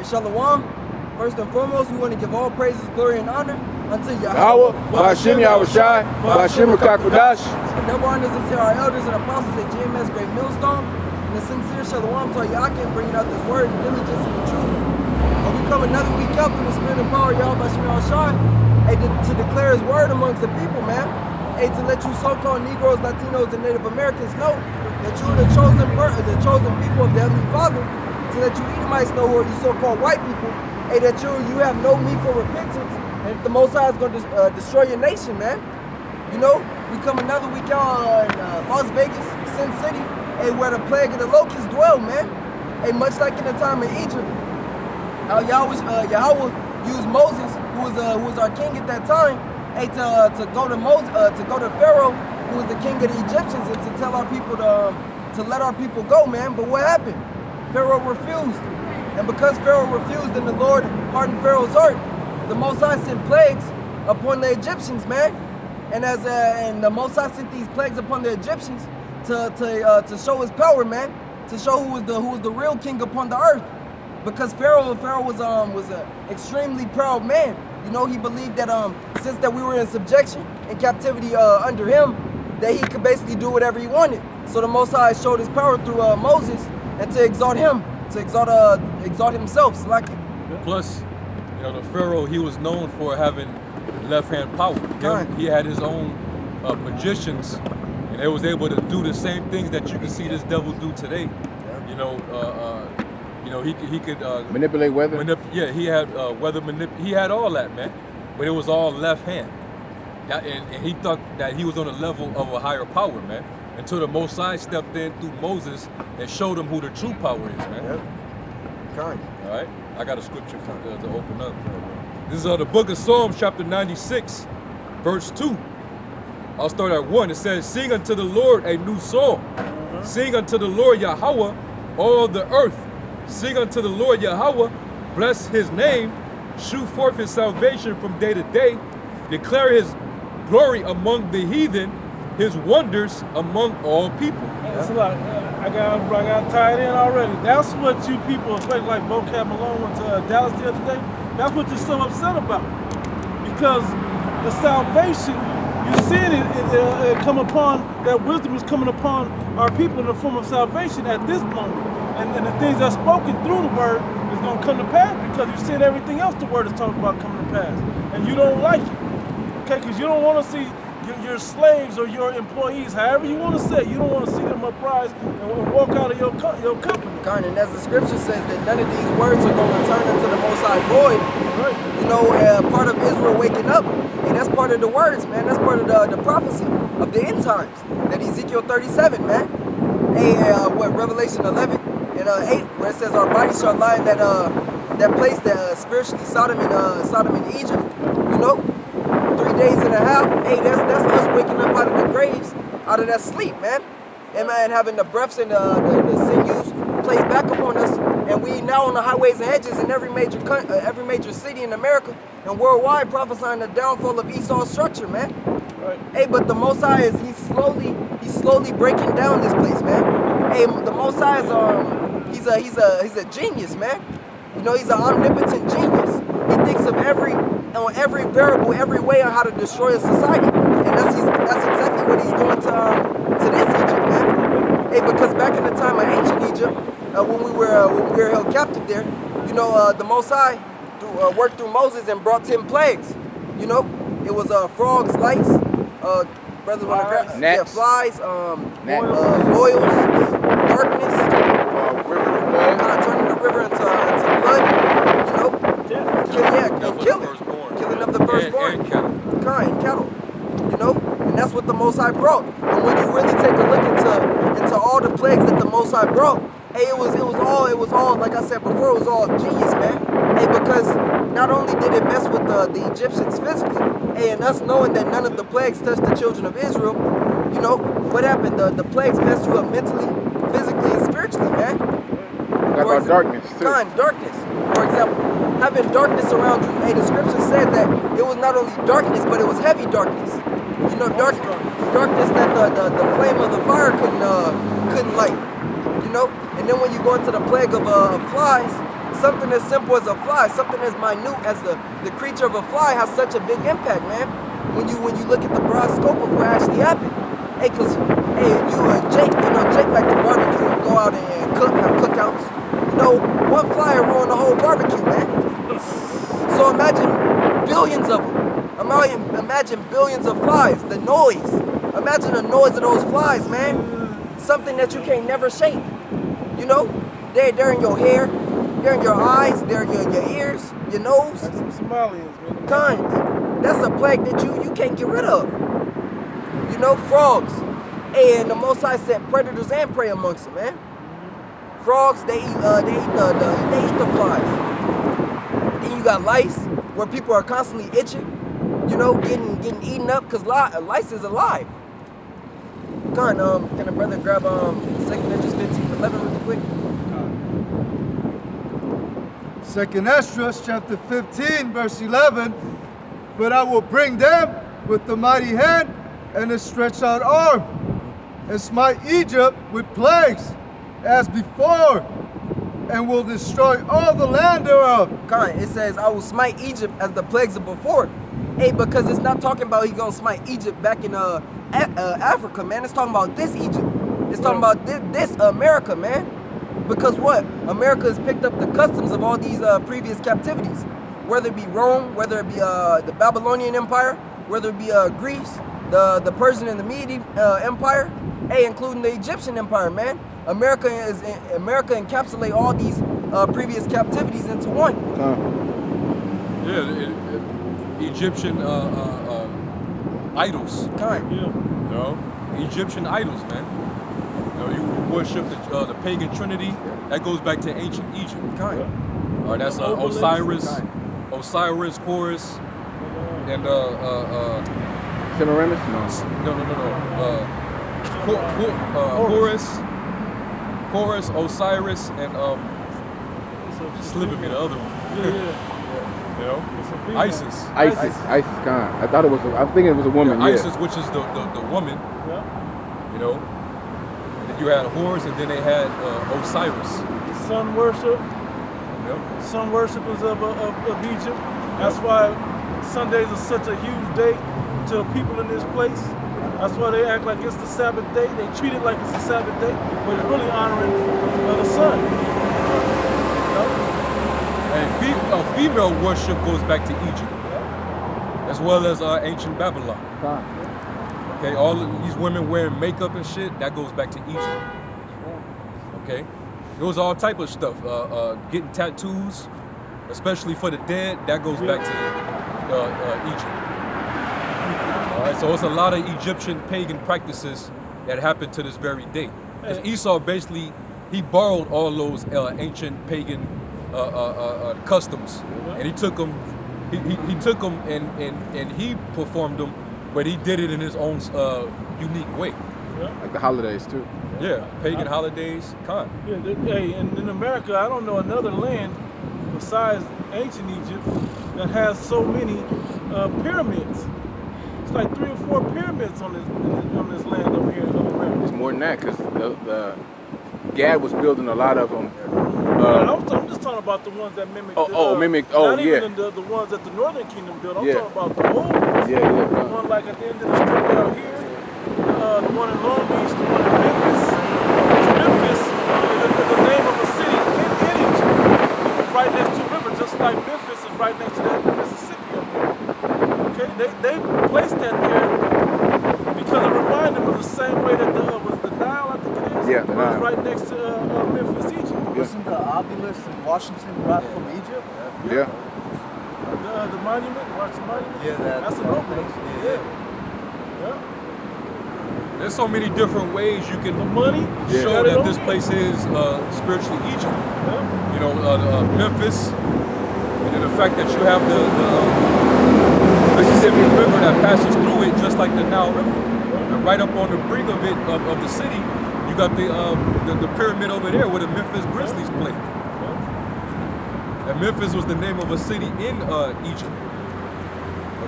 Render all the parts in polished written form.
right, Shalom. First and foremost, we want to give all praises, glory, and honor unto Yahweh, Ba'ashem Yahushai, Ba'ashem Rakakwadash. And double honors unto our elders and apostles at GMS Great Millstone. And a sincere Shalom to Yakin, bringing out this word, diligence, and the truth. And we come another week out through the spirit and power of Yahweh Ba'ashem Yahushai, to declare his word amongst the people, man. Hey, to let you so-called Negroes, Latinos, and Native Americans know that you are the chosen people of the Heavenly Father. To let you Edomites know, who are you so-called white people, hey, that you have no need for repentance, and the Most High is going to destroy your nation, man. You know, we come another week out in Las Vegas, Sin City, hey, where the plague of the locusts dwell, man. Hey, much like in the time of Egypt, how Yahweh used Moses, who was our king at that time, hey, to go to Pharaoh, who was the king of the Egyptians, and to tell our people to let our people go, man. But what happened? Pharaoh refused. And because Pharaoh refused and the Lord hardened Pharaoh's heart, the Most High sent plagues upon the Egyptians, man. And and the Most High sent these plagues upon the Egyptians to show his power, man, to show who was the real king upon the earth. Because Pharaoh was an extremely proud man. You know, he believed that since that we were in subjection and captivity under him, that he could basically do whatever he wanted. So the Most High showed his power through Moses and to exalt him. To exalt himself, like. Plus, you know, the Pharaoh, he was known for having left-hand power. He had his own magicians, and they was able to do the same things that you can see this devil do today. You know, he could manipulate weather. He had weather he had all that, man. But it was all left hand. And he thought that he was on a level of a higher power, man. Until the Most High stepped in through Moses and showed him who the true power is, man. Yep. All right, I got a scripture to open up. This is the book of Psalms, chapter 96, verse 2. I'll start at 1. It says, "Sing unto the Lord a new song. Sing unto the Lord Yahweh, all the earth. Sing unto the Lord Yahweh, bless his name. Shew forth his salvation from day to day. Declare his glory among the heathen, his wonders among all people." That's a lot. I got tied in already. That's what you people, especially like Vocab Malone went to Dallas the other day, that's what you're so upset about. Because the salvation, you're seeing it come upon, that wisdom is coming upon our people in the form of salvation at this moment. And the things that's spoken through the word is going to come to pass because you're seeing everything else the word is talking about coming to pass. And you don't like it. Okay, because you don't want to see your slaves or your employees, however you want to say, you don't want to see them uprise and walk out of your company. And as the scripture says, that none of these words are going to return unto the Most High void. Right. You know, part of Israel waking up, and that's part of the words, man. That's part of the prophecy of the end times. That Ezekiel 37, man. Revelation 11 and 8, where it says our bodies shall lie in that place that spiritually Sodom and Egypt. You know. 3 days and a half, hey, that's us waking up out of the graves, out of that sleep, man. And man, having the breaths and the sinews placed back upon us, and we now on the highways and hedges in every major city in America and worldwide, prophesying the downfall of Esau's structure, man. Right. Hey, but the Most High he's slowly breaking down this place, man. Hey, the Most High is he's a genius, man. You know, he's an omnipotent genius. He thinks of every variable, every way on how to destroy a society, and that's exactly what he's doing to this Egypt, man. Hey, because back in the time of ancient Egypt, when we were held captive there, you know, the Most High worked through Moses and brought 10 plagues. You know, it was frogs, lice, brothers want to grab, yeah, flies, boils, darkness, turning the river into blood. You know, killing of the firstborn, and cattle. You know, and that's what the Most High brought. And when you really take a look into all the plagues that the Most High brought, hey, it was all like I said before, it was all genius, man. Hey, because not only did it mess with the Egyptians physically, hey, and us knowing that none of the plagues touched the children of Israel, you know, what happened? The plagues messed you up mentally, physically, and spiritually, man. That's about darkness, too. Darkness. For example, having darkness around you. Hey, the scripture said that it was not only darkness, but it was heavy darkness. You know, darkness that the flame of the fire couldn't light. You know, and then when you go into the plague of flies, something as simple as a fly, something as minute as the creature of a fly has such a big impact, man. When you look at the broad scope of what actually happened. Hey, cause Jake like to barbecue and go out and cook, have cookouts. You know, one fly ruined the whole barbecue, man. So imagine billions of them. Imagine billions of flies. The noise. Imagine the noise of those flies, man. Something that you can't never shake. You know, they're in your hair, they're in your eyes, they're in your ears, your nose. That's some Somalians, man. Tons. That's a plague that you can't get rid of. You know, frogs. And the Most High set predators and prey amongst them, man. Frogs, they eat the flies. Then you got lice, where people are constantly itching. You know, getting eaten up because lice is alive. Can a brother grab 2 Esdras 15:11 really quick? 2 Esdras chapter 15 verse 11. But I will bring them with the mighty hand and a stretched out arm, and smite Egypt with plagues as before, and will destroy all the land thereof. It says, I will smite Egypt as the plagues of before. Hey, because it's not talking about he gonna smite Egypt back in Africa, man. It's talking about this Egypt. It's talking about this America, man. Because what? America has picked up the customs of all these previous captivities. Whether it be Rome, whether it be the Babylonian Empire, whether it be Greece, the Persian and the Median Empire, hey, including the Egyptian Empire, man. America encapsulate all these previous captivities into one. Egyptian idols. Kind. Yeah. You know, Egyptian idols, man. You know, you worship the pagan trinity. That goes back to ancient Egypt. Kind. All right, that's Osiris, Horus, and Semiramis? Horus, Osiris, and slipping me the other one. Yeah. You know, Isis. Isis, God. I thought it was. I think it was a woman. Yeah. Isis, which is the woman. Yeah. You know, and then you had Horus, and then they had Osiris. Sun worship. Yep. Sun worshipers of Egypt. That's why Sundays are such a huge day to the people in this place. That's why they act like it's the Sabbath day. They treat it like it's the Sabbath day, but it's really honoring the sun. You know? And female worship goes back to Egypt, as well as ancient Babylon. Okay, all of these women wearing makeup and shit, that goes back to Egypt. Okay, there was all type of stuff. Getting tattoos, especially for the dead, that goes back to Egypt. All right, so it's a lot of Egyptian pagan practices that happen to this very day. Because Esau basically, he borrowed all those ancient pagan customs, and he took them. He took them and he performed them, but he did it in his own unique way. Like the holidays too. Yeah, pagan holidays. Yeah, hey, and in America, I don't know another land besides ancient Egypt that has so many pyramids. It's like 3 or 4 pyramids on this land over here in America. It's more than that, because the Gad was building a lot of them. I'm just talking about the ones that mimic. Not even the ones that the Northern Kingdom built. I'm talking about the old ones. The one like at the end of the strip down here. The one in Long Beach, the one in Memphis. Memphis is the name of a city in Egypt. Right next to a river, just like Memphis is right next to that Mississippi up there. Okay, they placed that there because it reminded them of the same way that was the Nile, I think it is. Yeah, the Nile. It was right next to Memphis, Egypt. Wasn't the obelisk in Washington brought from Egypt? Yeah. The monument, Washington Monument? Yeah, that's an opening. Yeah. There's so many different ways you can The money show that this place is spiritually Egypt. Yeah. You know, Memphis, and then the fact that you have the Mississippi River that passes through it, just like the Nile River. And right up on the brink of it, of the city, you got the pyramid over there where the Memphis Grizzlies play. And Memphis was the name of a city in Egypt.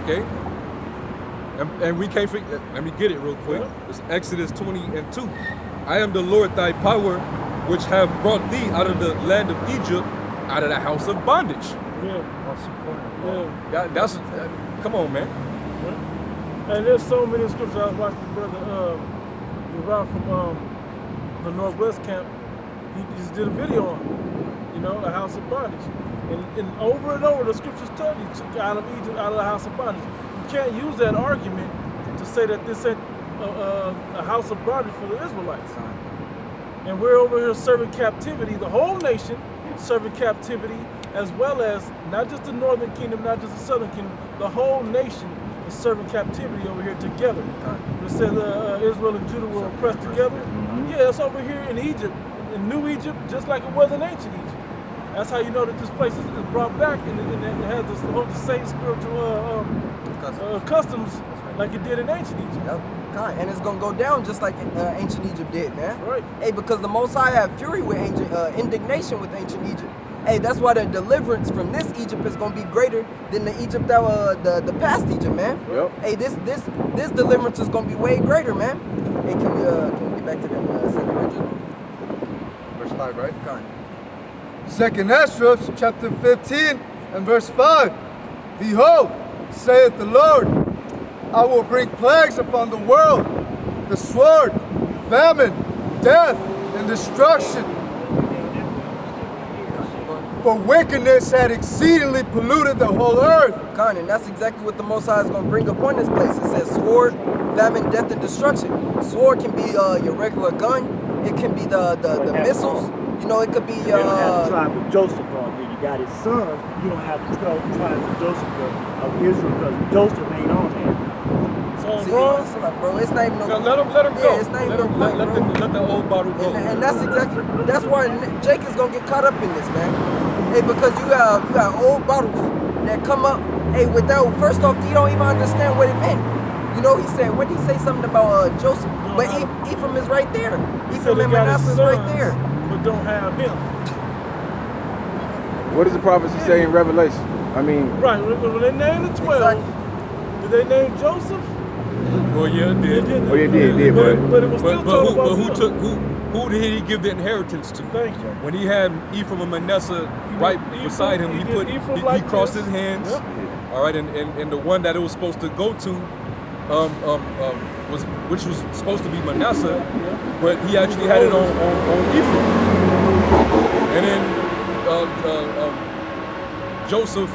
Okay? And we can't forget, let me get it real quick. It's Exodus 20:2. I am the Lord thy power, which have brought thee out of the land of Egypt, out of the house of bondage. Yeah. Yeah. That's come on, man. And there's so many scriptures. I was watching brother Ron from the Northwest camp. He just did a video on it, you know, the house of bondage. And over the scriptures tell you, took out of Egypt, out of the house of bondage. You can't use that argument to say that this ain't a house of bondage for the Israelites. And we're over here serving captivity, the whole nation serving captivity, as well as not just the northern kingdom, not just the southern kingdom, the whole nation is serving captivity over here together. It says Israel and Judah were oppressed together. Yeah, it's over here in Egypt, in New Egypt, just like it was in ancient Egypt. That's how you know that this place is brought back and it has the same spiritual customs like it did in ancient Egypt. Yep. And it's gonna go down just like ancient Egypt did, man. Right. Hey, because the Most High had fury with indignation with ancient Egypt. Hey, that's why the deliverance from this Egypt is gonna be greater than the Egypt that the past Egypt, man. Yep. Hey, this deliverance is gonna be way greater, man. Hey, can we get back to that second Ezra? Verse 5, right? Con. Second Ezra, chapter 15 and verse 5. Behold, saith the Lord, I will bring plagues upon the world, the sword, famine, death, and destruction. For wickedness had exceedingly polluted the whole earth. Con, and that's exactly what the Most High is going to bring upon this place. It says sword, famine, death, and destruction. Sword can be your regular gun. It can be the missiles. You know, it could be You don't have the tribe of Joseph on here. You got his son. You don't have the 12 tribes of Joseph of Israel because Joseph ain't on there. So See, bro, it's like, bro, it's not even no. Let him Yeah, go. it's not even no point, bro. Let the old bottle go. And that's why Jake is gonna get caught up in this, man. Hey, because you got old bottles that come up. Hey, without first off, you don't even understand what it meant. You know, he said, when did he say something about Joseph? But Ephraim is right there. Ephraim and Manasseh is right there. But don't have him. What does the prophecy say in Revelation? I mean, Right, when they named the 12, did they name Joseph? Well, yeah, it did. oh, yeah, it did, But it was still talking about who did he give the inheritance to? Thank you. When he had Ephraim and Manasseh right beside him, he did Ephraim he like crossed this. his hands. Yep. All right, and the one that it was supposed to go to, which was supposed to be Manasseh, but he actually had it on Ephraim. And then Joseph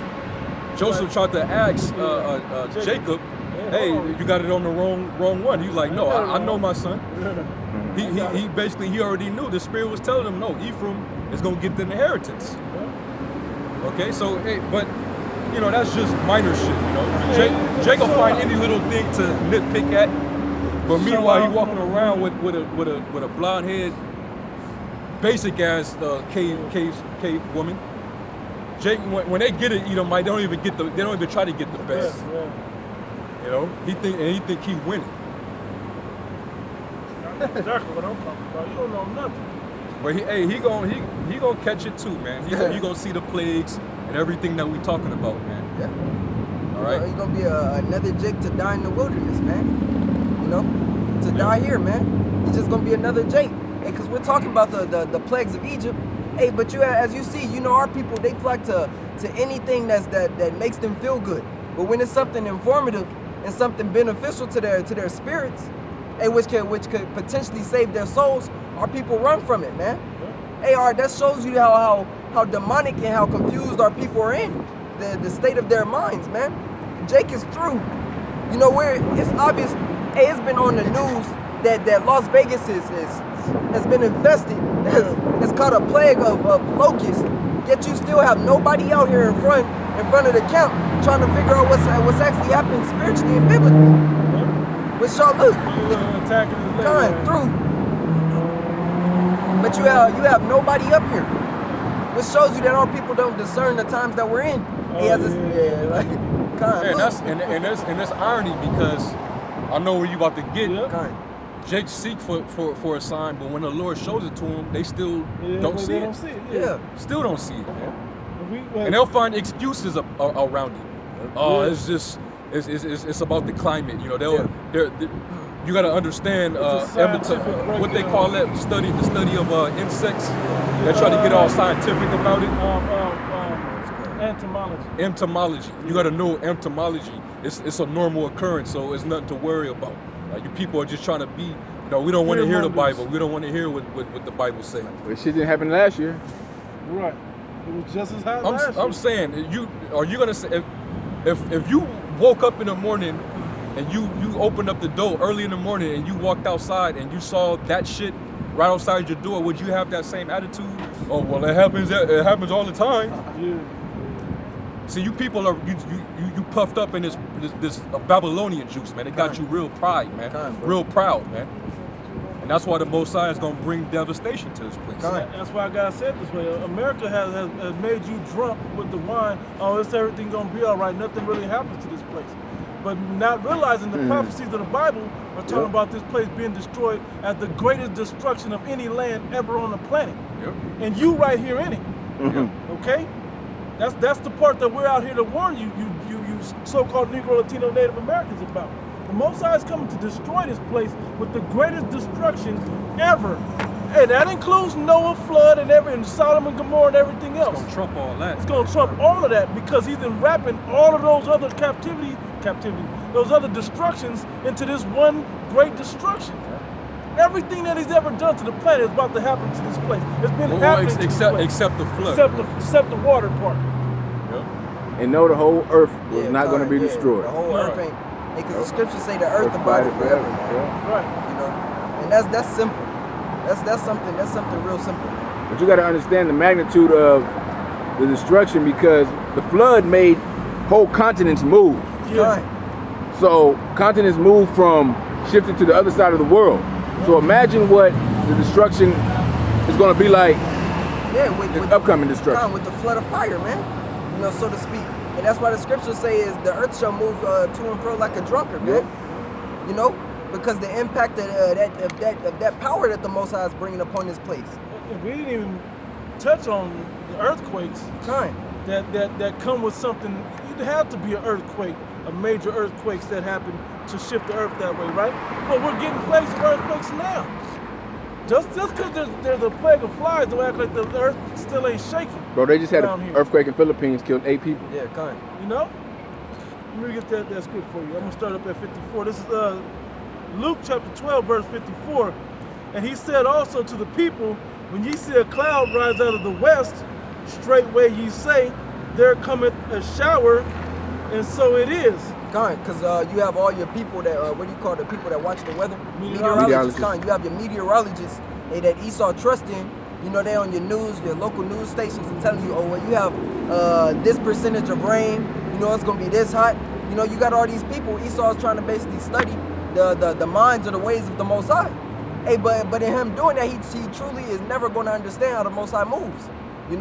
tried to ask Jacob, hey, you got it on the wrong one. He was like, no, I know my son. He basically, he already knew. The Spirit was telling him, no, Ephraim is going to get the inheritance. Okay, so, hey, but, you know, that's just minor shit, you know. Jake will find any little thing to nitpick at. But meanwhile, he walking around with a blonde head, basic ass cave woman. Jake, when they get it, Edomite, they don't even try to get the best. You know, he think he winning. That's exactly what I'm talking about. You don't know nothing. But he gonna catch it too, man. He gonna see the plagues and everything that we talking about, man. Yeah. All right. He's gonna be another Jake to die in the wilderness, man. You know, to die here, man. He's just gonna be another Jake. Hey, cause we're talking about the plagues of Egypt. Hey, but as you see, you know, our people, they flock to anything that makes them feel good. But when it's something informative and something beneficial to their spirits, hey, which could potentially save their souls, our people run from it, man. Hey, that shows you how demonic and how confused our people are in the state of their minds, man. Jake is through. You know, it's obvious. Hey, it's been on the news that Las Vegas has been infested. It's called a plague of locusts. Yet you still have nobody out here in front of the camp trying to figure out what's actually happening spiritually and biblically. With Charlotte, going through. But you have nobody up here, which shows you that our people don't discern the times that we're in. And that's irony because I know where you about to get. Jake seek for a sign, but when the Lord shows it to him, they still don't see it. Still don't see it, man. And they'll find excuses around it. It's about the climate, you know. You got to understand what they call that the study of insects. They try to get all scientific about it. Entomology. Entomology. You got to know entomology. It's a normal occurrence, so it's nothing to worry about. You people are just trying to be, we don't want to hear the Bible. We don't want to hear what the Bible says. But shit didn't happen last year. Right. It was just as hot last year. I'm saying, are you gonna say if you woke up in the morning and you opened up the door early in the morning and you walked outside and you saw that shit right outside your door, would you have that same attitude? Oh well, it happens all the time. Yeah. See, you people are you puffed up in this Babylonian juice, man. It got you real pride, man. Real proud, man. And that's why the Most High is gonna bring devastation to this place. That's why God said this way. America has made you drunk with the wine. Oh, it's everything gonna be all right. Nothing really happens to this place. But not realizing the prophecies of the Bible are talking about this place being destroyed as the greatest destruction of any land ever on the planet. Yep. And you right here in it. Okay? That's the part that we're out here to warn you so-called Negro, Latino, Native Americans about. The Most High is coming to destroy this place with the greatest destruction ever. And that includes Noah flood and Sodom and Gomorrah and everything else. It's gonna trump all that. It's gonna trump all of that because he's enwrapping all of those other those other destructions into this one great destruction. Everything that he's ever done to the planet is about to happen to this place. It's been happening to this place. Except the flood. Except the water part. Yep. And know the whole earth was not going to be destroyed. The whole earth ain't. Because the scriptures say the earth abided forever, man. Right. And that's simple. That's something real simple. But you got to understand the magnitude of the destruction because the flood made whole continents move. Yeah. So continents moved from shifted to the other side of the world. So imagine what the destruction is going to be like. Yeah, with upcoming destruction. With the flood of fire, man. So to speak. And that's why the scriptures say is the earth shall move to and fro like a drunkard, man. Because the impact of that power that the Most High is bringing upon this place. If we didn't even touch on the earthquakes that come with something, it'd have to be an earthquake, a major earthquakes that happen to shift the earth that way, right? But we're getting plagues of earthquakes now. Just because there's a plague of flies, don't act like the earth still ain't shaking. Bro, they just had an earthquake in Philippines, killed 8 people. Yeah, kind. Let me get that script for you. I'm going to start up at 54. This is Luke chapter 12, verse 54. And he said also to the people, when ye see a cloud rise out of the west, straightway ye say, there cometh a shower, and so it is. Because you have all your people that, the people that watch the weather? Meteorologists. You have your meteorologists that Esau trusts in. They on your news, your local news stations and telling you, you have this percentage of rain. It's going to be this hot. You got all these people. Esau's trying to basically study the minds or the ways of the Most High. Hey, but in him doing that, he truly is never going to understand how the Most High moves. Keep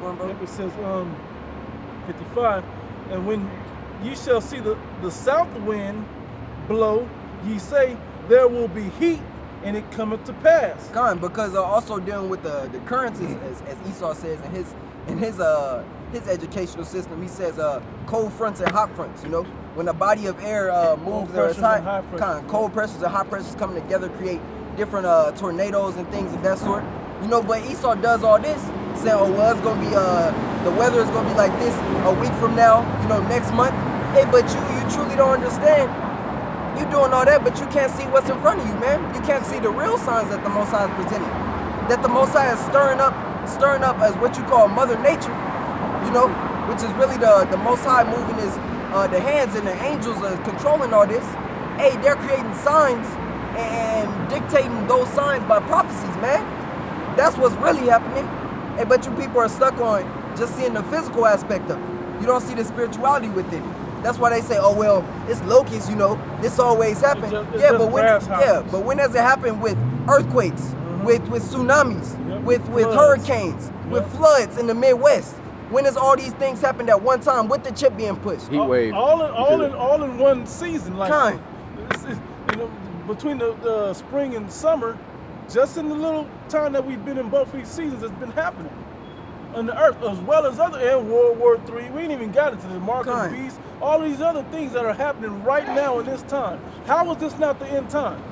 going, bro. It says 55, and when ye shall see the south wind blow, ye say, there will be heat, and it cometh to pass. Because also dealing with the currencies, as Esau says in his educational system, he says cold fronts and hot fronts. When a body of air moves or is hot, cold pressures and hot pressures coming together create different tornadoes and things of that sort. But Esau does all this, saying, it's gonna be the weather is gonna be like this a week from now, next month. Hey, but you truly don't understand. You doing all that, but you can't see what's in front of you, man. You can't see the real signs that the Most High is presenting. That the Most High is stirring up as what you call Mother Nature, which is really the Most High moving his the hands and the angels are controlling all this. Hey, they're creating signs and dictating those signs by prophecies, man. That's what's really happening. Hey, but you people are stuck on just seeing the physical aspect of it. You don't see the spirituality with it. That's why they say, it's locusts, this always happens. But when does it happen with earthquakes, with tsunamis, with hurricanes, with floods in the Midwest? When does all these things happen at one time with the chip being pushed? Heat wave. All in one season. Between the spring and summer, just in the little time that we've been in both these seasons, it's been happening on the earth, as well as and World War III. We ain't even got into the mark of the beast. All these other things that are happening right now in this time. How is this not the end time?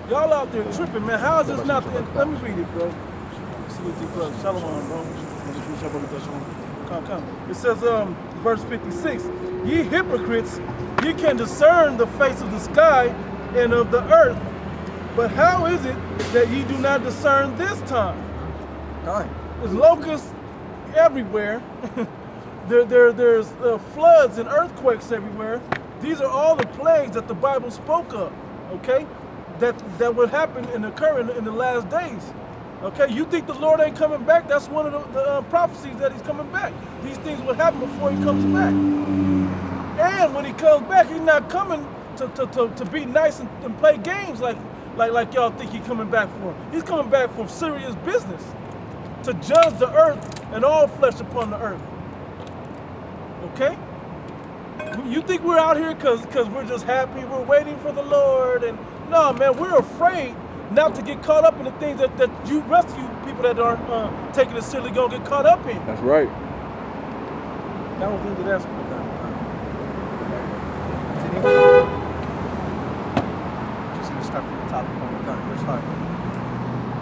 Y'all out there tripping, man. How is this not the end? Let me read it, bro. See what you, bro. Shalom, bro. Come. It says, verse 56, ye hypocrites, ye can discern the face of the sky and of the earth, but how is it that ye do not discern this time? Con. There's locusts everywhere. There's floods and earthquakes everywhere. These are all the plagues that the Bible spoke of, okay? That would happen and occur in the last days. Okay, you think the Lord ain't coming back? That's one of the prophecies that he's coming back. These things will happen before he comes back. And when he comes back, he's not coming to be nice and play games like y'all think he's coming back for. He's coming back for serious business, to judge the earth and all flesh upon the earth. Okay? You think we're out here because we're just happy, we're waiting for the Lord, and no, man, we're afraid not to get caught up in the things that you rest of you people that aren't taking it seriously gonna get caught up in. That's right. That was into that school. Just gonna start from the top of verse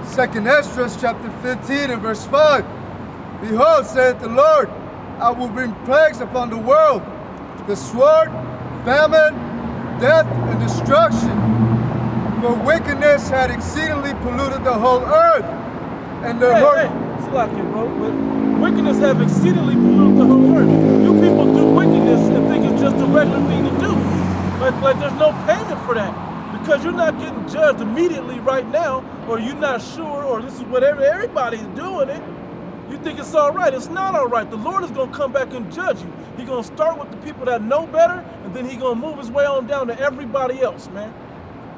5. Second Esdras chapter 15 and verse 5. Behold, saith the Lord, I will bring plagues upon the world, the sword, famine, death, and destruction. For wickedness had exceedingly polluted the whole earth, and the Hey, it's like it, bro. But wickedness have exceedingly polluted the whole earth. You people do wickedness and think it's just a regular thing to do. Like there's no payment for that. Because you're not getting judged immediately right now, or you're not sure, or this is whatever, everybody's doing it. You think it's all right. It's not all right. The Lord is going to come back and judge you. He's going to start with the people that know better, and then he's going to move his way on down to everybody else, man.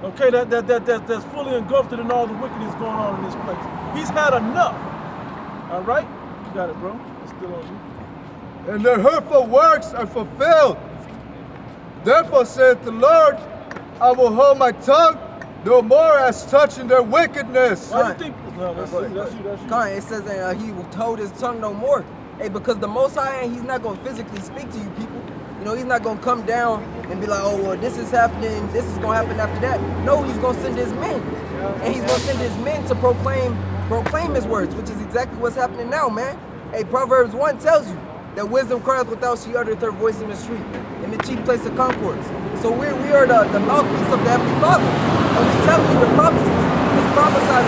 Okay, that's fully engulfed in all the wickedness going on in this place. He's had enough. All right? You got it, bro. It's still on you. and their hurtful works are fulfilled. Therefore saith the Lord, I will hold my tongue no more as touching their wickedness. Why do you think? No, that's you. Con, it says that he will hold his tongue no more. Hey, because the Most High, he's not going to physically speak to you people. You know, he's not going to come down and be like, oh, well, this is happening, this is going to happen after that. No, he's going to send his men. And he's going to send his men to proclaim his words, which is exactly what's happening now, man. Hey, Proverbs 1 tells you that wisdom crieth without she uttereth her voice in the street, in the chief place of concourse. So we are the mouthpiece of the Heavenly Father. And we tell you the prophecies. Because prophesy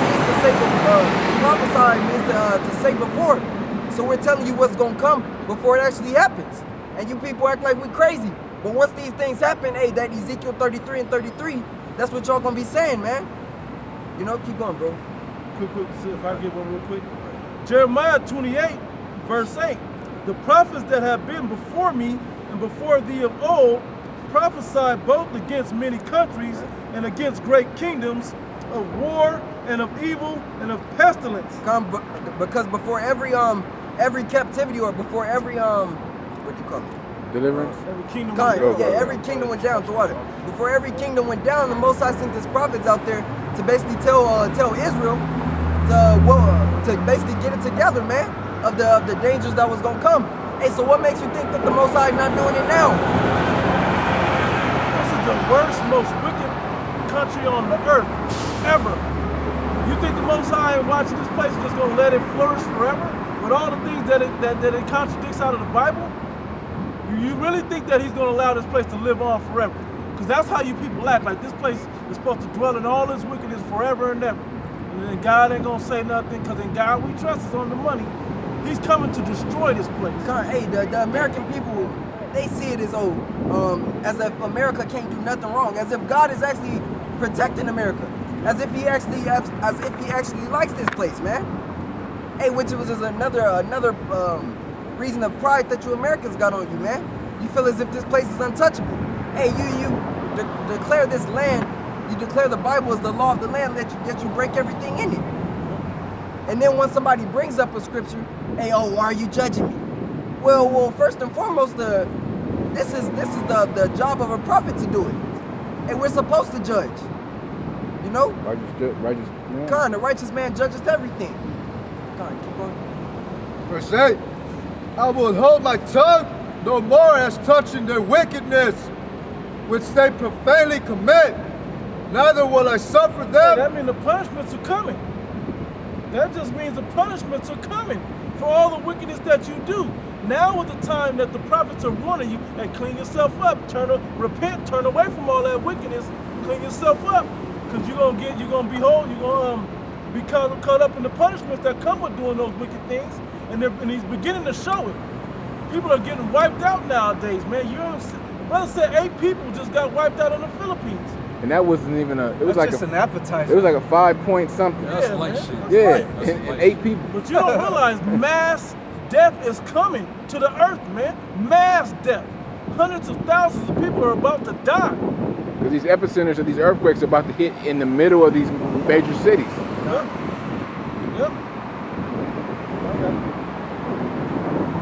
means to say before. So we're telling you what's going to come before it actually happens. And you people act like we're crazy. But once these things happen, hey, that Ezekiel 33 and 33, that's what y'all going to be saying, man. You know, keep going, bro. Quick, see if I can get one real quick. Jeremiah 28, verse 8. The prophets that have been before me and before thee of old prophesied both against many countries and against great kingdoms, of war and of evil and of pestilence. Because before every captivity, or before every what do you call it? Deliverance? Every kingdom. Every kingdom went down throughout it. Before every kingdom went down, the Most High sent his prophets out there to basically tell Israel to basically get it together, man, of the dangers that was gonna come. Hey, so what makes you think that the Most High not doing it now? This is the worst, most wicked country on the earth ever. You think the Most High watching this place is just gonna let it flourish forever with all the things that it contradicts out of the Bible? You really think that he's gonna allow this place to live on forever? Because that's how you people act. Like this place is supposed to dwell in all this wickedness forever and ever. And then God ain't gonna say nothing, because in God we trust is on the money. He's coming to destroy this place. Hey, the American people, they see it as if America can't do nothing wrong, as if God is actually protecting America, as if he actually likes this place, man. Hey, which was just another reason of pride that you Americans got on you, man. You feel as if this place is untouchable. Hey, you declare this land, you declare the Bible as the law of the land, that you break everything in it. And then when somebody brings up a scripture, hey, oh, why are you judging me? Well, first and foremost, this is the job of a prophet to do it. And we're supposed to judge. You know? Righteous man. Con, the righteous man judges everything. Con, keep going. Verse 8, I will hold my tongue no more as touching their wickedness, which they profanely commit. Neither will I suffer them. That means the punishments are coming. That just means the punishments are coming for all the wickedness that you do. Now is the time that the prophets are warning you, and clean yourself up, repent, turn away from all that wickedness, clean yourself up, because you're gonna be caught up in the punishments that come with doing those wicked things, and he's beginning to show it. People are getting wiped out nowadays, man. Brother said 8 people just got wiped out in the Philippines. And that wasn't even a. It was That's like just a. an appetizer. It was like a 5-point something. That's Yeah, light man. shit. Yeah, That's and light 8 people. But you don't realize mass death is coming to the earth, man. Mass death. Hundreds of thousands of people are about to die. Because these epicenters of these earthquakes are about to hit in the middle of these major cities. Yep. Yep.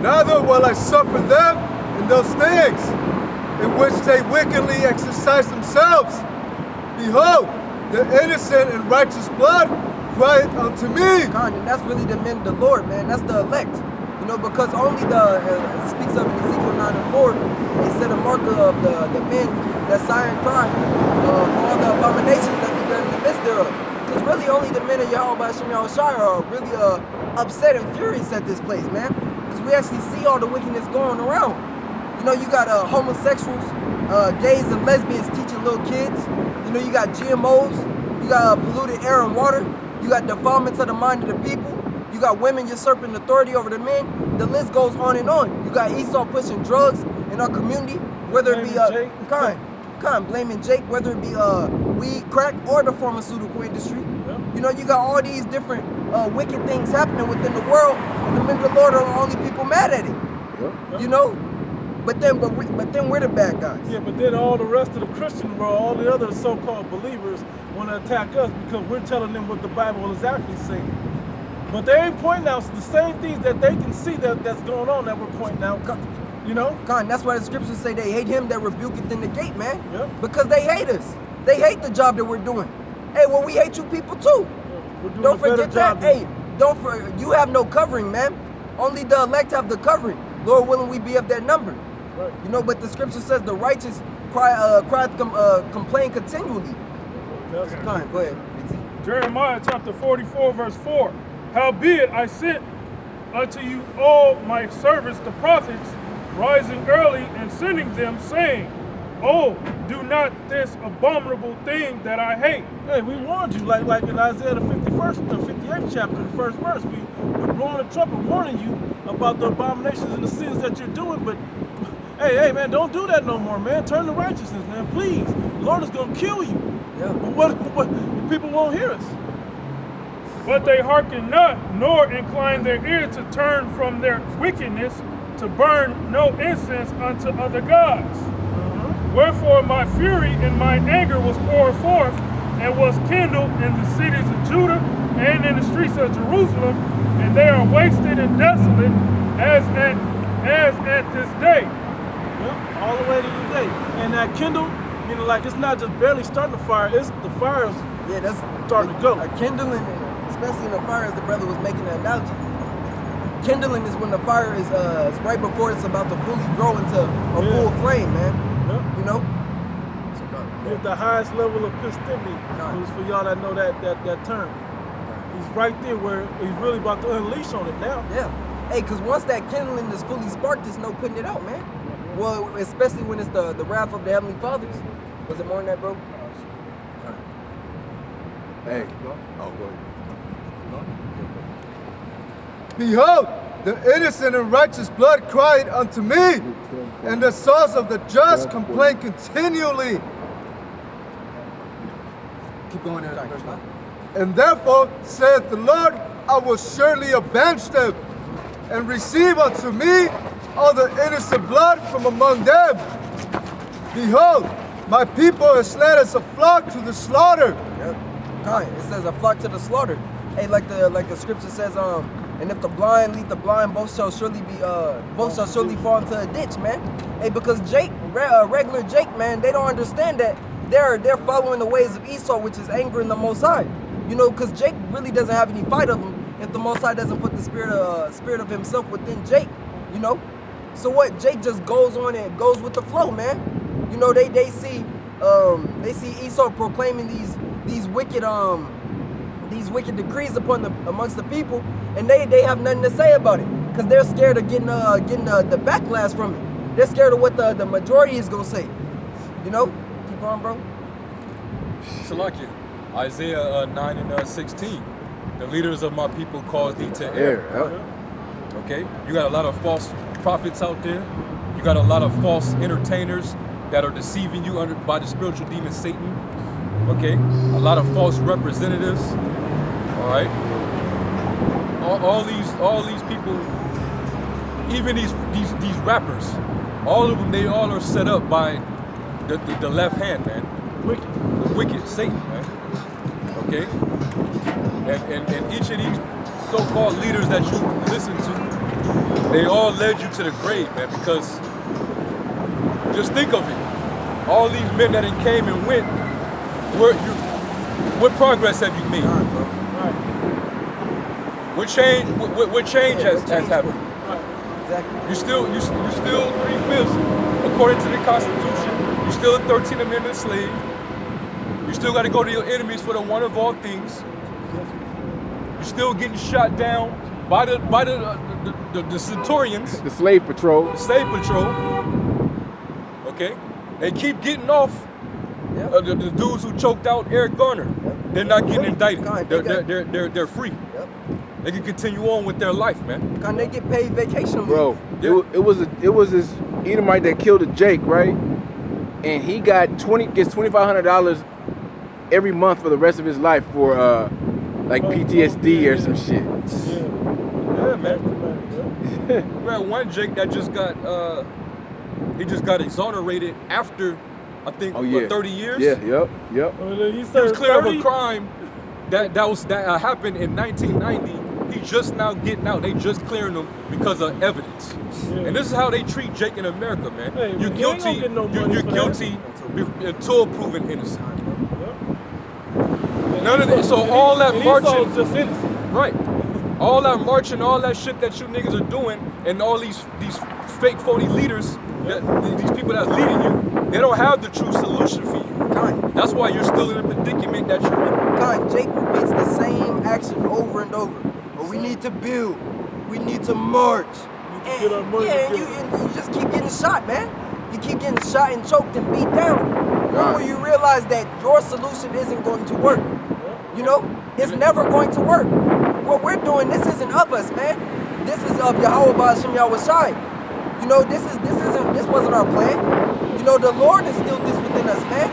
Neither will I suffer them in those things in which they wickedly exercise themselves. Behold, the innocent and righteous blood crieth unto me. Con, and that's really the men of the Lord, man. That's the elect. You know, because only it speaks of in Ezekiel 9:4, they set a marker of the men that sigh and cry for all the abominations that be done in the midst thereof. Because really only the men of Yahweh Hashem Yahushua are really upset and furious at this place, man. Because we actually see all the wickedness going around. You know, you got homosexuals, gays and lesbians teaching little kids. You know, you got GMOs, you got polluted air and water, you got defilements of the mind of the people, you got women usurping authority over the men. The list goes on and on. You got Esau pushing drugs in our community, whether it be blaming Jake, whether it be weed, crack, or the pharmaceutical industry. Yep. You know, you got all these different wicked things happening within the world, and the men of the Lord are the only people mad at it. Yep. You know, but then we're the bad guys. Yeah, but then all the rest of the Christian world, all the other so-called believers want to attack us because we're telling them what the Bible is actually saying. But they ain't pointing out the same things that they can see that's going on that we're pointing out. You know? Con, that's why the scriptures say they hate him that rebuketh in the gate, man. Yep. Because they hate us. They hate the job that we're doing. Hey, well, we hate you people too. We're doing Don't a better forget job that. than Hey, you have no covering, man. Only the elect have the covering. Lord willing, we be of that number. Right. You know, but the scripture says the righteous complain continually. That's Con, go ahead. Jeremiah chapter 44, verse 4. Howbeit I sent unto you all my servants the prophets, rising early and sending them, saying, Oh, do not this abominable thing that I hate. Hey, we warned you, like in Isaiah the 58th chapter, the first verse. We're blowing the trumpet warning you about the abominations and the sins that you're doing, but hey, man, don't do that no more, man. Turn to righteousness, man, please. The Lord is going to kill you. Yeah. But what people won't hear us. But they hearken not, nor incline their ear to turn from their wickedness, to burn no incense unto other gods. Wherefore my fury and my anger was poured forth, and was kindled in the cities of Judah and in the streets of Jerusalem, and they are wasted and desolate as at this day. Yep, all the way to today. And that kindle, meaning like it's not just barely starting the fire, it's the fire's Yeah, that's starting to go. A kindling, especially in the fire, as the brother was making the analogy. Kindling is when the fire is right before it's about to fully grow into a full flame, man. Yep. You know? You're at the highest level of festivity. It was for y'all that know that term. He's right there where he's really about to unleash on it now. Yeah. Hey, because once that kindling is fully sparked, there's no putting it out, man. Well, especially when it's the wrath of the Heavenly Fathers. Was it more than that, bro? Hey. Oh, go ahead. Behold, the innocent and righteous blood cried unto me, and the souls of the just complain continually. Keep going there. And therefore, saith the Lord, I will surely avenge them, and receive unto me all the innocent blood from among them. Behold, my people is led as a flock to the slaughter. Yep. Right. It says a flock to the slaughter. Hey, like the scripture says, and if the blind lead the blind, both shall surely fall into a ditch, man. Hey, because Jake, regular Jake, man, they don't understand that they're following the ways of Esau, which is angering the Most High. You know, because Jake really doesn't have any fight of him if the Most High doesn't put the spirit of himself within Jake. You know, so what? Jake just goes on and goes with the flow, man. You know, they see Esau proclaiming these wicked decrees amongst the people, and they have nothing to say about it. because they're scared of getting the backlash from it. They're scared of what the majority is gonna say. You know? Keep on, bro. Salakia, Isaiah 9 and 16. The leaders of my people caused thee to err. Okay? You got a lot of false prophets out there. You got a lot of false entertainers that are deceiving you by the spiritual demon Satan. Okay? A lot of false representatives. All right? All these people, even these rappers, all of them, they all are set up by the left hand, man. The wicked Satan, man. Okay? And each of these so-called leaders that you listen to, they all led you to the grave, man, because just think of it. All these men that came and went, what progress have you made? What change has happened? Exactly. You still 3/5 according to the Constitution. You still a 13th Amendment slave. You still got to go to your enemies for the one of all things. You're still getting shot down by the Centurions, The slave patrol. the slave patrol. Okay, they keep getting off. Yep. The dudes who choked out Eric Garner, they're not getting indicted. God, They're free. Yep. They can continue on with their life, man. Can they get paid vacation leave? Bro, Yeah. it was this Edomite that killed a Jake, right? And he gets $2,500 every month for the rest of his life for like PTSD or some shit. Yeah, man. We had one Jake that just got he just got exonerated after I think 30 years. Yeah, yep. He He was served clear of 30. a crime that happened in 1990. He's just now getting out. They just clearing him because of evidence. Yeah. And this is how they treat Jake in America, man. Hey, You're you ain't guilty. gonna get no money You're for that. guilty until proven innocent. Yep. None of that. So all that And marching, Esau's just innocent. right? All that marching, all that shit that you niggas are doing, and all these fake phony leaders, these people that's leading you, they don't have the true solution for you. Kind. That's why you're still in the predicament that you're in. God, Jake repeats the same action over and over. But we need to build. We need to march. to get our money and together. you just keep getting shot, man. You keep getting shot and choked and beat down. When will you realize that your solution isn't going to work? You know, it's never going to work. What we're doing, this isn't of us, man. This is of Yahweh Ba'ashem Yahweh Shai. You know, this wasn't our plan. You know, the Lord instilled this within us, man.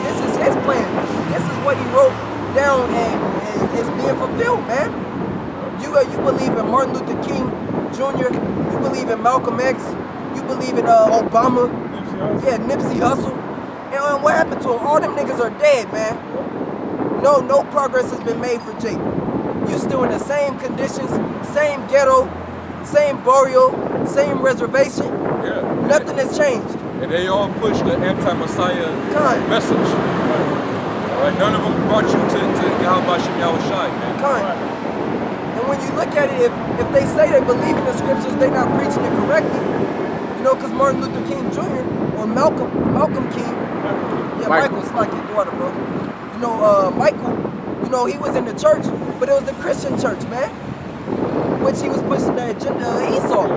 This is His plan. This is what He wrote down, and it's being fulfilled, man. You believe in Martin Luther King Jr. You believe in Malcolm X. You believe in Obama. Yeah, Nipsey Hussle. And what happened to him? All them niggas are dead, man. No progress has been made for Jake. You still in the same conditions, same ghetto, same burial, same reservation. Yeah. Nothing has changed. And they all push the anti-Messiah Kind. message. All right, none of them brought you to Yahweh Ba'ashem Yahweh Shai, man. Kind. And when you look at it, if they say they believe in the scriptures, they're not preaching it correctly. You know, because Martin Luther King Jr. or Malcolm King, yeah, Michael's like your daughter, bro. You know, Michael, you know, he was in the church, but it was the Christian church, man. Which he was pushing the agenda of Esau.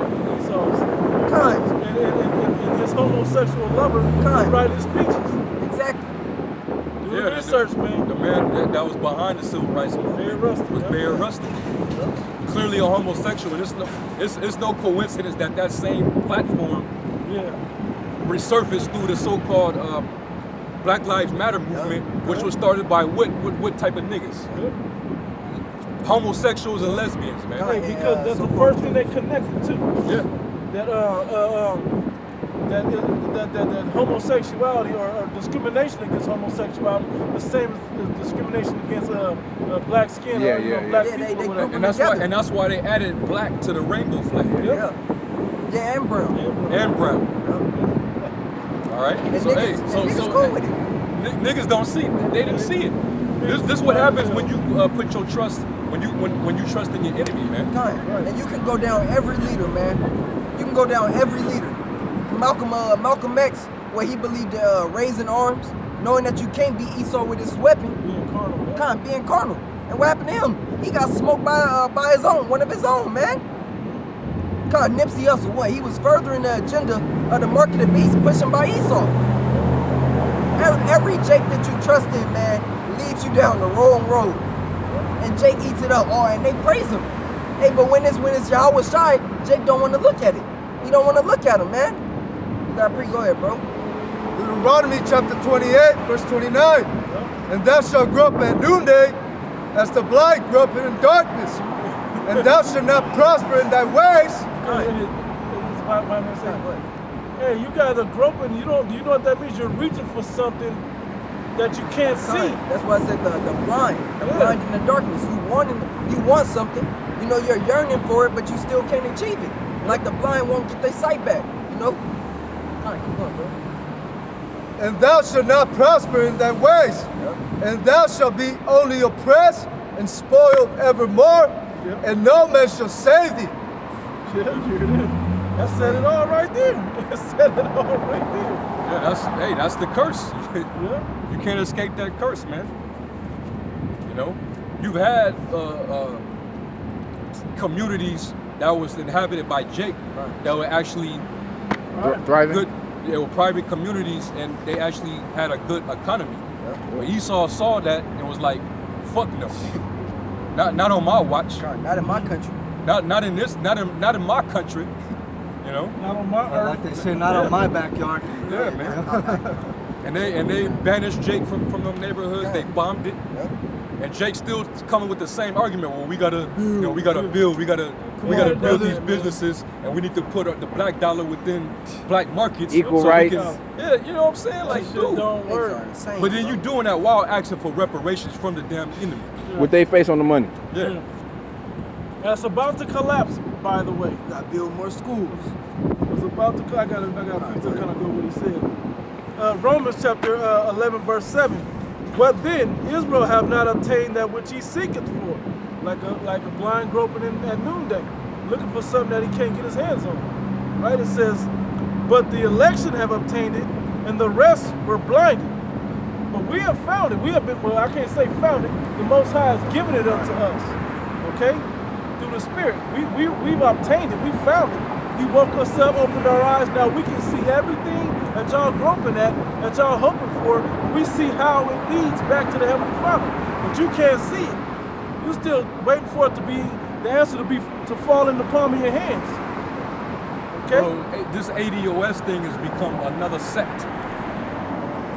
Kind. And his homosexual lover Kind. writing speeches. Exactly. Do the research, man. The man that was behind the civil rights movement was Mayor Rustin. Clearly a homosexual. It's no coincidence that same platform resurfaced through the so-called Black Lives Matter movement, which was started by what type of niggas? Homosexuals and lesbians, man. Hey, because that's the first thing they connected to. Yeah. That homosexuality or discrimination against homosexuality, the same as discrimination against black skin or black people. they or whatever. And that's why they added black to the rainbow flag. Yeah, and brown. And brown. All right. And So niggas cool with it. Niggas don't see it. They didn't see it. This what happens when you put your trust when you trust in your enemy, man. And you can go down every leader, man. You can go down every leader. Malcolm X, where he believed raising arms, knowing that you can't beat Esau with his weapon. Being carnal. And what happened to him? He got smoked by his own, one of his own, man. God, Nipsey Hussle, what? He was furthering the agenda of the mark of the beast pushing by Esau. Every Jake that you trust in, man, leads you down the wrong road. And Jake eats it up. Oh, and they praise him. Hey, but when it's Yahweh Shai, Jake don't want to look at it. He don't want to look at him, man. You got go ahead, bro. Deuteronomy chapter 28, verse 29. And thou shalt grow up at noonday as the blind grow up in darkness. And thou shalt not prosper in thy ways. Hey, you guys are groping. You know what that means? You're reaching for something that you can't see. That's why I said the blind in the darkness. You want something. You know you're yearning for it, but you still can't achieve it. Like the blind won't get their sight back. You know. All right, keep on, bro. And thou shalt not prosper in thy ways. Yep. And thou shalt be only oppressed and spoiled evermore. Yep. And no man shall save thee. That said it all right there. That said it all right there. Yeah, that's the curse. Yeah. You can't escape that curse, man. You know, you've had communities that was inhabited by Jake that were actually Thriving. good. They were private communities, and they actually had a good economy. But Esau saw that and was like, "Fuck no, not on my watch. God, not in my country. Not in this. Not in my country. You know." Not on my earth. Like they say, not on my backyard. Yeah, man. and they banished Jake from them neighborhoods. They bombed it. Yep. And Jake's still coming with the same argument. Well, we gotta build, we gotta build these businesses, and we need to put the black dollar within black markets. Equal so we rights. yeah, you know what I'm saying? Like, Shit dude. don't Things are work. insane, But then bro. you doing that while asking for reparations from the damn enemy. With they face on the money. Yeah. That's about to collapse, by the way. Gotta build more schools. It's about to. I got to kind of go what he said. Romans chapter 11, verse 7. What then? Israel have not obtained that which he seeketh for, like a blind groping at noonday, looking for something that he can't get his hands on. Right? It says, but the election have obtained it, and the rest were blinded. But we have found it. We have been. Well, I can't say found it. The Most High has given it unto us. Okay, through the Spirit, we've obtained it. We found it. He woke us up, opened our eyes. Now we can see everything that y'all groping at, that y'all hoping for. We see how it leads back to the Heavenly Father. But you can't see it. You're still waiting for it to be, the answer to fall in the palm of your hands. Okay? Bro, this ADOS thing has become another sect.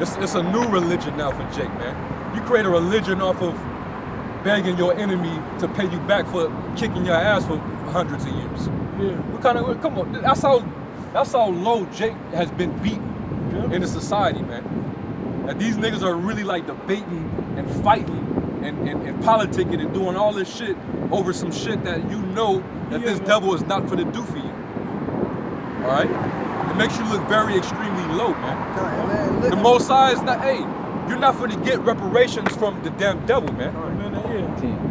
It's a new religion now for Jake, man. You create a religion off of begging your enemy to pay you back for kicking your ass for hundreds of years. Yeah. Come on, that's how low Jake has been beaten in the society, man. And these niggas are really like debating and fighting and politicking and doing all this shit over some shit that you know that this devil is not finna do for you. All right? It makes you look very extremely low, man. God, man, look. The Most High is not, hey, you're not finna get reparations from the damn devil, man.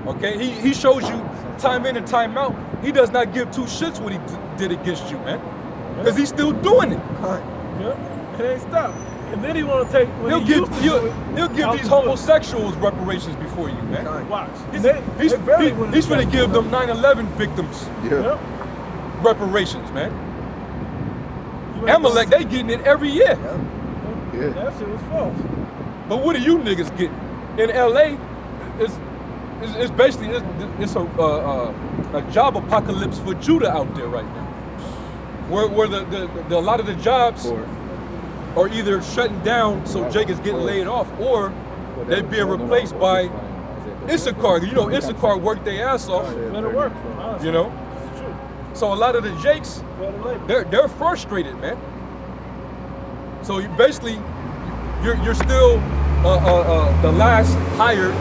Okay? He shows you time in and time out. He does not give two shits what he did against you, man. Because he's still doing it. God. Yep. It ain't stopped. And then he want to take. He'll give these homosexuals reparations before you, man. God. Watch. He's They barely wouldn't he's finna stop. give them 9/11 victims Yeah. Yep. reparations, man. You ain't Amalek, they getting it every year. Yeah. That shit was false. But what are you niggas getting? In LA, it's basically it's a job apocalypse for Judah out there right now. Where the a lot of the jobs are either shutting down, so Jake is getting laid off, or they're being replaced by Issachar. You know, Issachar worked their ass off. Better work for him, honestly. You know, It's true. so a lot of the Jakes, Better labor. they're frustrated, man. So you're still the last hired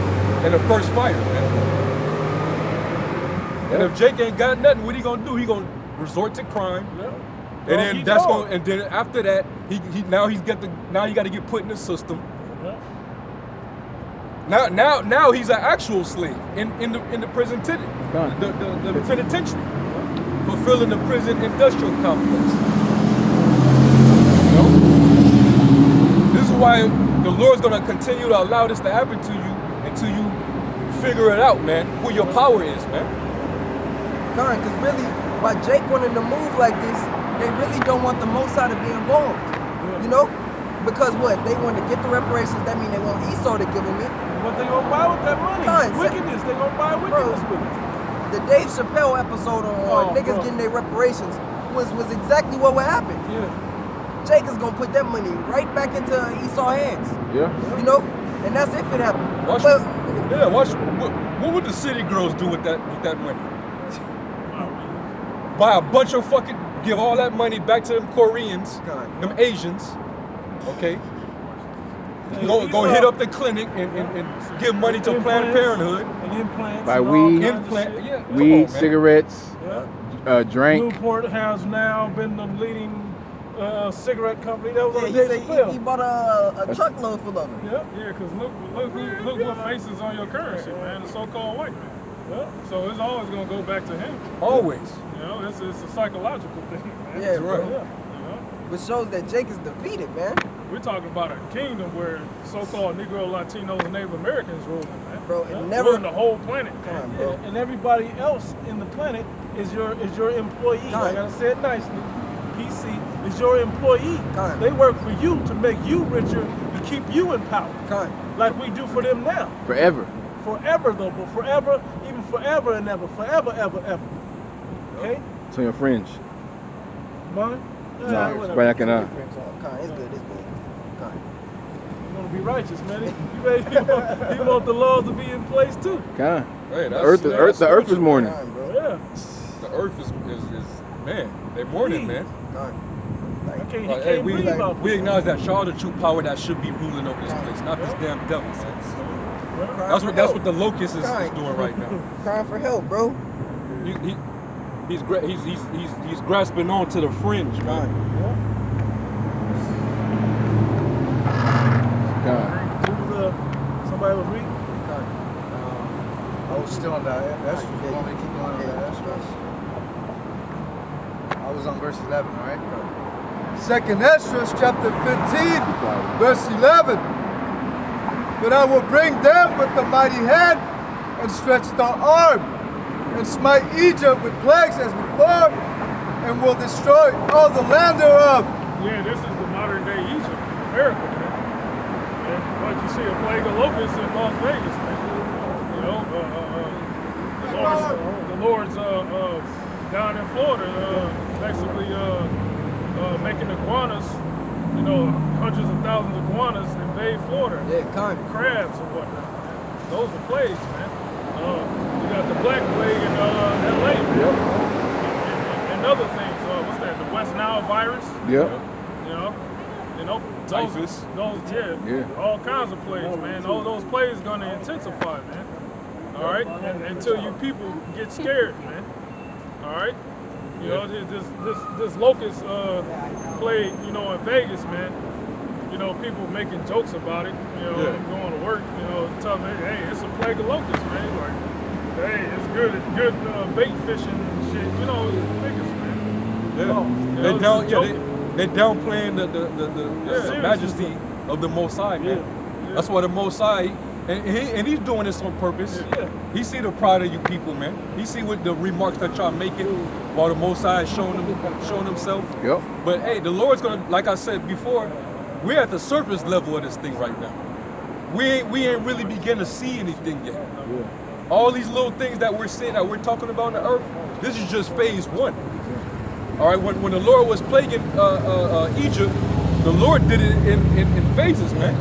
and the first fired, man. And if Jake ain't got nothing, what he gonna do? He gonna resort to crime, Yep. and Well, then he that's told. going. And then after that, now you got to get put in the system. Yep. Now he's an actual slave in the prison Done. the penitentiary, fulfilling the prison industrial complex. You know? This is why the Lord's gonna continue to allow this to happen to you until you figure it out, man. Who your power is, man. God, because really, By Jake wanting to move like this, they really don't want the Most High to be involved. You know? Because what? They want to get the reparations. That means they want Esau to give them it. What they gonna buy with that money? Fine, Wickedness. They gonna buy wickedness with it. The Dave Chappelle episode on niggas getting their reparations was exactly what would happen. Yeah. Jake is gonna put that money right back into Esau hands. Yeah. You know? And that's if it happens. Watch, But what would the city girls do with that money? Buy a bunch of fucking, give all that money back to them Koreans, them Asians, okay? Go hit up the clinic and give money to Planned Parenthood. And implants. Buy and all weed. kinds of Implant, shit. yeah. come Weed, on, man. cigarettes, Yeah. drink. Newport has now been the leading cigarette company. That was yeah, on he Dave said Chappelle. he bought a truckload full of them. Yeah. Yeah, because look what faces on your currency, man. The so-called white man. Yeah. So it's always gonna go back to him. Always. You know, it's a psychological thing, man. Yeah, bro. right. You know, Which shows that Jake is defeated, man. we're talking about a kingdom where so-called Negro, Latinos, and Native Americans ruling, man. Bro, it Yeah, never- ruling the whole planet. Come on, Yeah, bro. and everybody else in the planet is your employee. I Kind. gotta say it nicely. PC is your employee. Kind. They work for you to make you richer and keep you in power, Kind. like we do for them now. Forever. Forever though, but forever, even forever and ever, forever, ever, ever. Okay, It's on your fringe. mine. No, it's back in Kind. It's good. It's good. Kind. You want to be righteous, man. You ready? You want the laws to be in place too. Kind. Hey, The earth is mourning. Kind, bro. Yeah. The earth is man, they mourning, man. Kind. I Like, can't, he Like, can't we breathe out there. acknowledge that Shaw the true power that should be ruling over this place, not this damn devil, man. That's what the locust is doing right now. crying for help, bro. He's grasping on to the fringe, man. God. Who was, somebody was reading? I was still on that Esdras. You want me to keep going on that Esdras? I was on verse 11, all right? Second Esdras, chapter 15, verse 11. But I will bring them with the mighty hand and stretch the arm and smite Egypt with plagues as before and will destroy all the land thereof. Yeah, this is the modern day Egypt, America, man. And what you see a plague of locusts in Las Vegas, man. You know, the Lord's down in Florida, basically making iguanas, you know, hundreds of thousands of iguanas invade Florida. Yeah, kind. Crabs and whatnot. Those are plagues, man. You got the black plague in LA, man. And other things. What's that? The West Nile virus. Yep. You know, Typhus. Yeah, all kinds of plagues, man. All those plagues gonna intensify, man. All right, and until you people get scared, man. All right, you know this locust plague, you know, in Vegas, man. You know, people making jokes about it. You know, going to work, you know, telling me, hey, it's a plague of locusts, man. Like, hey, it's good bait fishing and shit. You know, niggas, man. Yeah. You know, They downplaying the majesty of the Most High, man. Yeah. That's why the Most High, and he's doing this on purpose. Yeah. He see the pride of you people, man. He see what the remarks that y'all making while the Most High is showing himself. Yep. But hey, the Lord's gonna, like I said before, we're at the surface level of this thing right now. We ain't really begin to see anything yet. All these little things that we're seeing, that we're talking about on the earth, this is just phase one. All right, when the Lord was plaguing Egypt, the Lord did it in phases, man.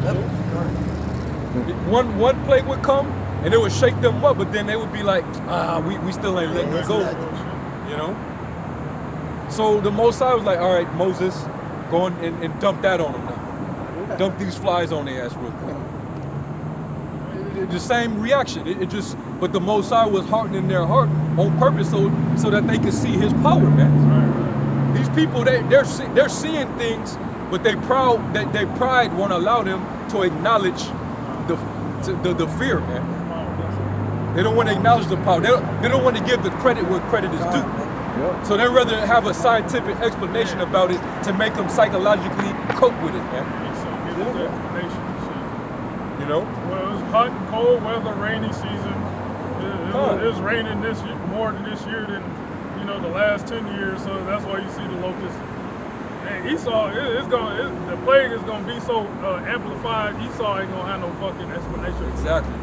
One plague would come and it would shake them up, but then they would be like, we still ain't letting you go, you know? So the Most High was like, all right, Moses, go on and dump that on them now. Dump these flies on their ass real quick. The same reaction. But the Most High was hardening their heart on purpose so that they could see His power, man. These people, they're seeing things, but their pride won't allow them to acknowledge the fear, man. They don't want to acknowledge the power. They don't want to give the credit where credit is due. So they rather have a scientific explanation about it to make them psychologically cope with it, man. You know? Well, it's hot and cold weather, rainy season. It was raining this year, more than this year than, know, the last 10 years, so that's why you see the locusts. And Esau, the plague is gonna be so amplified. Esau ain't gonna have no fucking explanation. Exactly.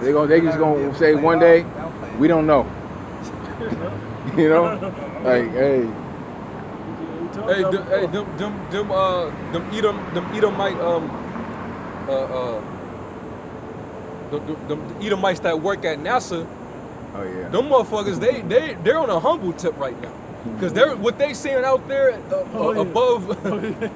They just gonna say one day, we don't know. You know, like hey. Hey, them Edomite the Edomites that work at NASA. Oh yeah. Them motherfuckers, they're on a humble tip right now, cause they're what they seeing out there above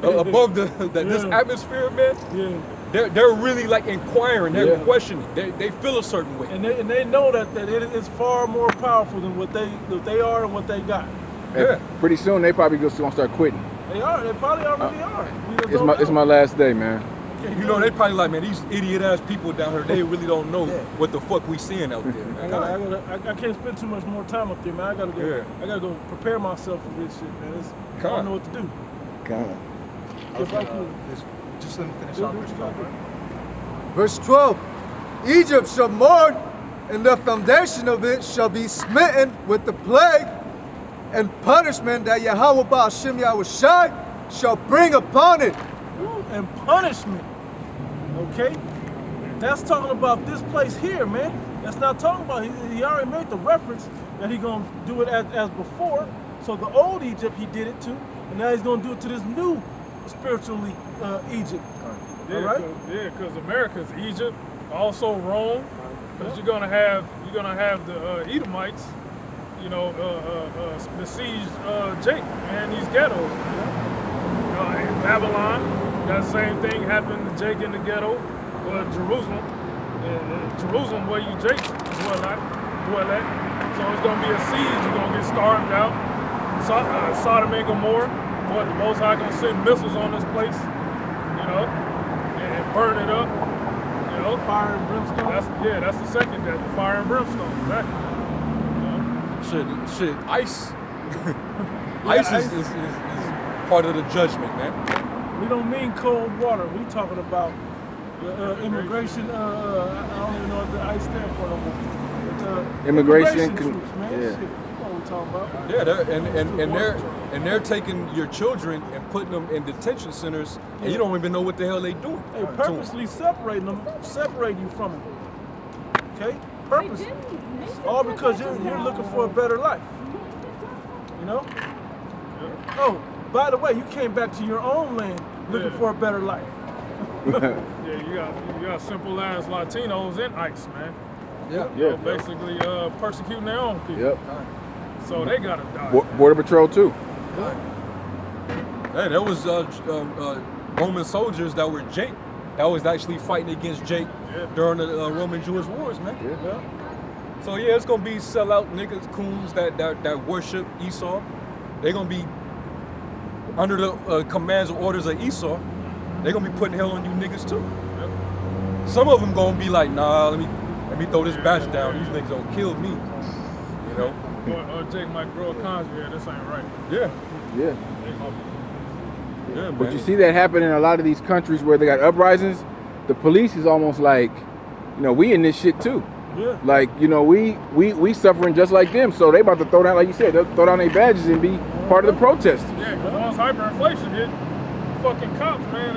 above this atmosphere, man. Yeah. They're really like inquiring, they're questioning, they feel a certain way, And they know that it is far more powerful than what they are and what they got. And pretty soon they probably just gonna start quitting. They are. They probably already are. We just It's don't my know. last day, man. You know, they probably like, man, these idiot ass people down here, they really don't know what the fuck we seeing out there, man. I can't spend too much more time up there, man. I gotta go. Yeah. I gotta go prepare myself for this shit, man. I don't know what to do. God. Just let me finish out verse 12. Verse 12. Egypt shall mourn, and the foundation of it shall be smitten with the plague and punishment that Yahweh Ba'ashem Yahushai shall bring upon it. And punishment. Okay? That's talking about this place here, man. That's not talking about, he already made the reference that he gonna do it as before. So the old Egypt, he did it to, and now he's gonna do it to this new spiritually Egypt. Yeah, All right? because America's Egypt, also Rome, because you're gonna have the Edomites, you know, besiege Jake and these ghettos. In Babylon, that same thing happened to Jake in the ghetto, or Jerusalem. Jerusalem, where you Jake dwell at. So it's gonna be a siege. You're gonna get starved out. Sodom and Gomorrah. But the Most High gonna send missiles on this place, you know, and burn it up. You know, Fire and brimstone. That's the second death, the fire and brimstone. Exactly. Shit, ice. Ice is part of the judgment, man. We don't mean cold water. We talking about immigration. I don't even know what the ICE stand for no more. Immigration troops, man. yeah. Shit, you know what we're talking about. Yeah, they're taking your children and putting them in detention centers, and you don't even know what the hell they doing. They purposely separating you from them. Okay? Purpose. All because you're looking for a better life. You know? Oh, by the way, you came back to your own land looking for a better life. Yeah, you got simple ass Latinos in ICE, man. Yeah. You know, basically persecuting their own people. Yep. So they gotta die. Border Patrol too. Hey, there was Roman soldiers that were Jake, that was actually fighting against Jake during the Roman Jewish wars, man. Yeah. So yeah, it's gonna be sellout niggas, coons that worship Esau. They're gonna be under the commands and orders of Esau. They're gonna be putting hell on you niggas too. Some of them gonna be like, nah, let me throw this batch down. These niggas gonna kill me. You know? Or Jake might grow a conscience. Yeah, this ain't right. Yeah. Yeah. Yeah, man. But you see that happen in a lot of these countries where they got uprisings. The police is almost like, you know, we in this shit too. Yeah. Like, you know, we suffering just like them. So they about to throw down, like you said, they'll throw down their badges and be part of the protest. Yeah, because once hyperinflation hit, fucking cops, man,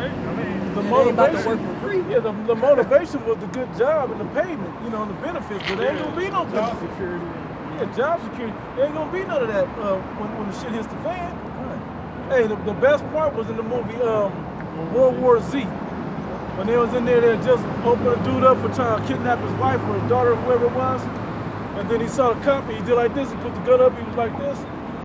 The And they ain't about to work motivation. for free. Yeah, the motivation was the good job and the payment, you know, and the benefits, but there ain't gonna be no job benefits. security. Yeah, job security. There ain't gonna be none of that when the shit hits the fan. Hey, the best part was in the movie World War Z. When they was in there, they just opened a dude up for trying to kidnap his wife or his daughter or whoever it was. And then he saw the cop and he did like this, he put the gun up, he was like this.